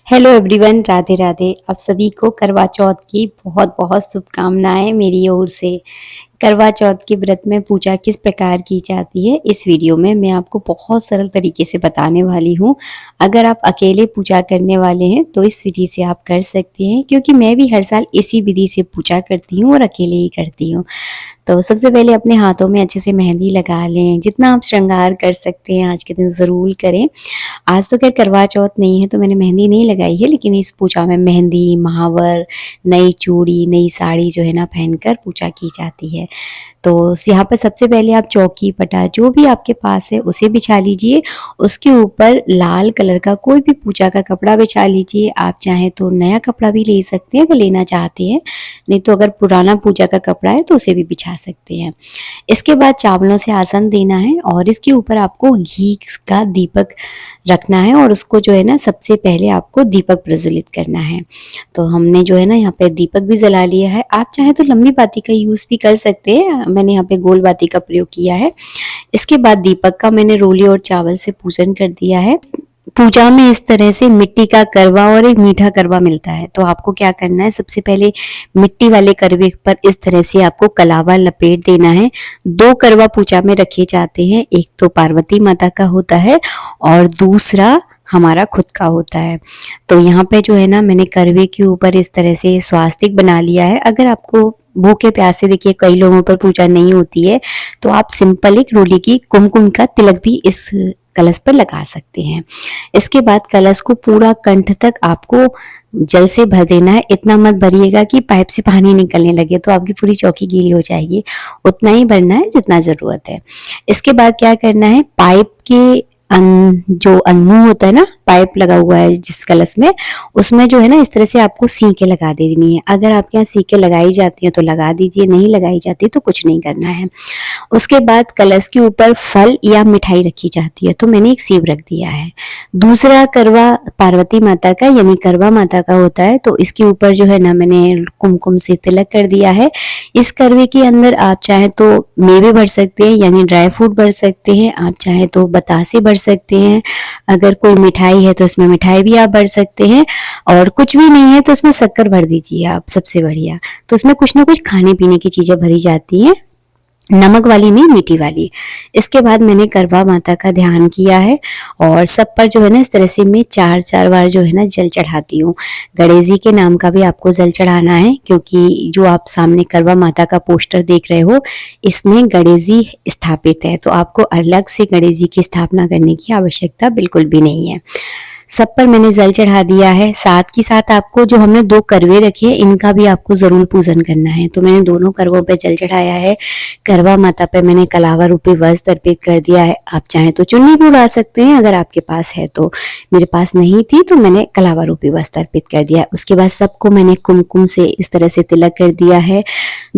Hello everyone, Radhe Radhe. आप सभी को करवा चौथ की बहुत बहुत शुभकामनाएं मेरी ओर से। करवा चौथ के व्रत में पूजा किस प्रकार की जाती है, इस वीडियो में मैं आपको बहुत सरल तरीके से बताने वाली हूँ। अगर आप अकेले पूजा करने वाले हैं तो इस विधि से आप कर सकते हैं, क्योंकि मैं भी हर साल इसी विधि से पूजा करती हूँ और अकेले ही करती हूँ। तो सबसे पहले अपने हाथों में अच्छे से मेहंदी लगा लें। जितना आप श्रृंगार कर सकते हैं आज के दिन ज़रूर करें। आज तो खैर करवा चौथ नहीं है तो मैंने मेहंदी नहीं लगाई है, लेकिन इस पूजा में मेहंदी, महावर, नई चूड़ी, नई साड़ी जो है ना पहनकर पूजा की जाती है। तो यहाँ पर सबसे पहले आप चौकी पटा जो भी आपके पास है उसे बिछा लीजिए। उसके ऊपर लाल कलर का कोई भी पूजा का कपड़ा बिछा लीजिए। आप चाहें तो नया कपड़ा भी ले सकते हैं अगर लेना चाहते हैं, नहीं तो अगर पुराना पूजा का कपड़ा है तो उसे भी बिछा सकते हैं। इसके बाद चावलों से आसन देना है और इसके ऊपर आपको घी का दीपक रखना है और उसको जो है ना सबसे पहले आपको दीपक प्रज्वलित करना है। तो हमने जो है ना यहाँ पे दीपक भी जला लिया है। आप चाहे तो लंबी बाती का यूज़ भी कर सकते हैं, मैंने यहाँ पे गोल बाती का प्रयोग किया है। इसके बाद दीपक का मैंने रोली और चावल से पूजन कर दिया है। पूजा में इस तरह से मिट्टी का करवा और एक मीठा करवा मिलता है। तो आपको क्या करना है, सबसे पहले मिट्टी वाले करवे पर इस तरह से आपको कलावा लपेट देना है। दो करवा पूजा में रखे जाते हैं, एक तो पार्वती माता का होता है और दूसरा हमारा खुद का होता है। तो यहाँ पे जो है ना मैंने करवे के ऊपर इस तरह से स्वास्तिक बना लिया है। अगर आपको भूखे प्यासे, देखिए कई लोगों पर पूजा नहीं होती है, तो आप सिंपल एक रोली की कुमकुम का तिलक भी इस कलश पर लगा सकते हैं। इसके बाद कलश को पूरा कंठ तक आपको जल से भर देना है। इतना मत भरिएगा कि पाइप से पानी निकलने लगे, तो आपकी पूरी चौकी गीली हो जाएगी। उतना ही भरना है जितना जरूरत है। इसके बाद क्या करना है, पाइप के जो अनमुह होता है ना, पाइप लगा हुआ है जिस कलश में, उसमें जो है ना इस तरह से आपको सीके लगा देनी है। अगर आपके यहाँ सीके लगाई जाती है तो लगा दीजिए, नहीं लगाई जाती तो कुछ नहीं करना है। उसके बाद कलश के ऊपर फल या मिठाई रखी जाती है, तो मैंने एक सेब रख दिया है। दूसरा करवा पार्वती माता का यानी करवा माता का होता है, तो इसके ऊपर जो है ना मैंने कुमकुम से तिलक कर दिया है। इस करवे के अंदर आप चाहे तो मेवे भर सकते हैं यानी ड्राई फ्रूट भर सकते हैं, आप चाहे तो बतासे भर सकते हैं। अगर कोई मिठाई है तो उसमें मिठाई भी आप भर सकते हैं, और कुछ भी नहीं है तो उसमें शक्कर भर दीजिए आप, सबसे बढ़िया। तो उसमें कुछ ना कुछ खाने पीने की चीजें भरी जाती हैं, नमक वाली नहीं, मीठी वाली। इसके बाद मैंने करवा माता का ध्यान किया है और सब पर जो है ना इस तरह से मैं चार चार बार जो है ना जल चढ़ाती हूँ। गणेश जी के नाम का भी आपको जल चढ़ाना है, क्योंकि जो आप सामने करवा माता का पोस्टर देख रहे हो इसमें गणेश जी स्थापित है, तो आपको अलग से गणेश जी की स्थापना करने की आवश्यकता बिल्कुल भी नहीं है। सब पर मैंने जल चढ़ा दिया है। साथ ही साथ आपको जो हमने दो करवे रखे हैं इनका भी आपको जरूर पूजन करना है, तो मैंने दोनों करवों पे जल चढ़ाया है। करवा माता पे मैंने कलावा रूपी वस्त्र अर्पित कर दिया है। आप चाहें तो चुन्नी भी उड़ा सकते हैं अगर आपके पास है तो, मेरे पास नहीं थी तो मैंने कलावा रूपी वस्त्र अर्पित कर दिया। उसके बाद सबको मैंने कुमकुम से इस तरह से तिलक कर दिया है।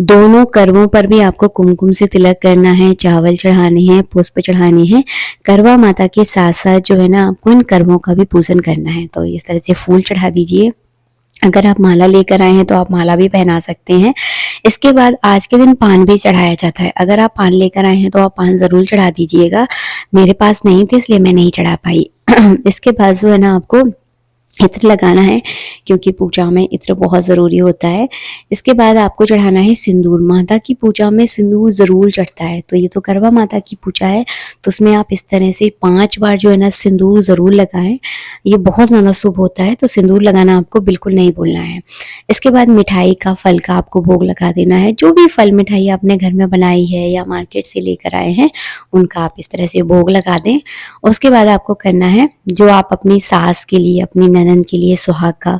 दोनों करवों पर भी आपको कुमकुम से तिलक करना है, चावल चढ़ाने हैं, पुष्प चढ़ाने हैं। करवा माता के साथ साथ जो है ना आपको इन कर्मों का भी पूजन करना है, तो इस तरह से फूल चढ़ा दीजिए। अगर आप माला लेकर आए हैं तो आप माला भी पहना सकते हैं। इसके बाद आज के दिन पान भी चढ़ाया जाता है। अगर आप पान लेकर आए हैं तो आप पान जरूर चढ़ा दीजिएगा। मेरे पास नहीं थे इसलिए मैं नहीं चढ़ा पाई। इसके बाद जो है ना आपको इत्र लगाना है, क्योंकि पूजा में इत्र बहुत ज़रूरी होता है। इसके बाद आपको चढ़ाना है सिंदूर। माता की पूजा में सिंदूर ज़रूर चढ़ता है, तो ये तो करवा माता की पूजा है तो उसमें आप इस तरह से 5 बार जो है ना सिंदूर ज़रूर लगाएं। ये बहुत ज़्यादा शुभ होता है, तो सिंदूर लगाना आपको बिल्कुल नहीं भूलना है। इसके बाद मिठाई का, फल का आपको भोग लगा देना है। जो भी फल मिठाई आपने घर में बनाई है या मार्केट से लेकर आए हैं उनका आप इस तरह से भोग लगा दें। उसके बाद आपको करना है, जो आप अपनी सास के लिए, अपनी ननद के लिए सुहाग का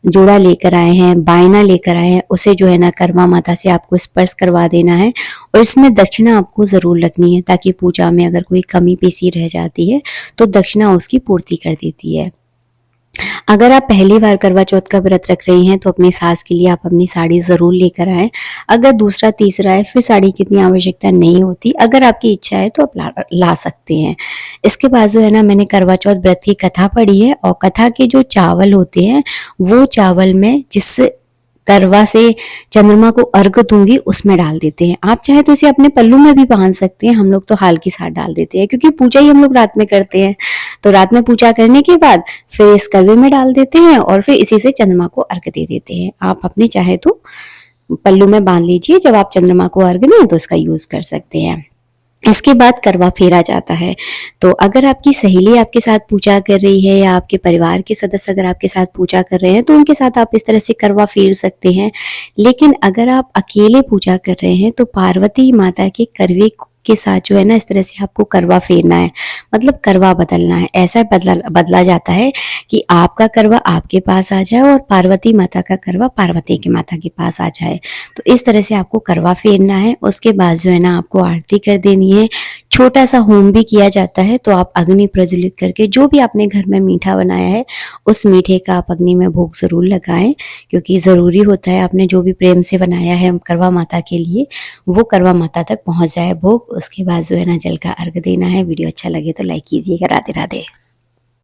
जोड़ा लेकर आए हैं, बायना लेकर आए हैं, उसे जो है ना करवा माता से आपको स्पर्श करवा देना है। और इसमें दक्षिणा आपको जरूर लगनी है, ताकि पूजा में अगर कोई कमी पेशी रह जाती है तो दक्षिणा उसकी पूर्ति कर देती है। अगर आप पहली बार करवा चौथ का व्रत रख रही हैं तो अपनी सास के लिए आप अपनी साड़ी जरूर लेकर आएं। अगर दूसरा तीसरा है फिर साड़ी की इतनी आवश्यकता नहीं होती, अगर आपकी इच्छा है तो आप ला सकते हैं। इसके बाद जो है ना मैंने करवा चौथ व्रत की कथा पढ़ी है, और कथा के जो चावल होते हैं वो चावल में जिस करवा से चंद्रमा को अर्घ दूंगी उसमें डाल देते हैं। आप चाहे तो इसे अपने पल्लू में भी बांध सकते हैं, हम लोग तो हाल के साथ डाल देते हैं क्योंकि पूजा ही हम लोग रात में करते हैं। तो रात में पूजा करने के बाद फिर इस करवे में डाल देते हैं और फिर इसी से चंद्रमा को अर्घ दे देते हैं। आप अपने चाहे तो पल्लू में बांध लीजिए, जब आप चंद्रमा को अर्घ दें तो इसका यूज कर सकते हैं। इसके बाद करवा फेरा जाता है। तो अगर आपकी सहेली आपके साथ पूजा कर रही है या आपके परिवार के सदस्य अगर आपके साथ पूजा कर रहे हैं तो उनके साथ आप इस तरह से करवा फेर सकते हैं। लेकिन अगर आप अकेले पूजा कर रहे हैं तो पार्वती माता के करवे के साथ जो है ना, इस तरह से आपको करवा फेरना है, मतलब करवा बदलना है। ऐसा बदला जाता है कि आपका करवा आपके पास आ जाए और पार्वती माता का करवा पार्वती की माता के पास आ जाए। तो इस तरह से आपको करवा फेरना है। उसके बाद जो है ना, आपको आरती कर देनी है। छोटा सा होम भी किया जाता है। तो आप अग्नि प्रज्वलित करके जो भी आपने घर में मीठा बनाया है उस मीठे का आप अग्नि में भोग जरूर लगाएं, क्योंकि जरूरी होता है आपने जो भी प्रेम से बनाया है करवा माता के लिए वो करवा माता तक पहुंच जाए भोग। उसके बाद जो है ना, जल का अर्घ देना है। वीडियो अच्छा लगे तो लाइक कीजिएगा। राधे राधे।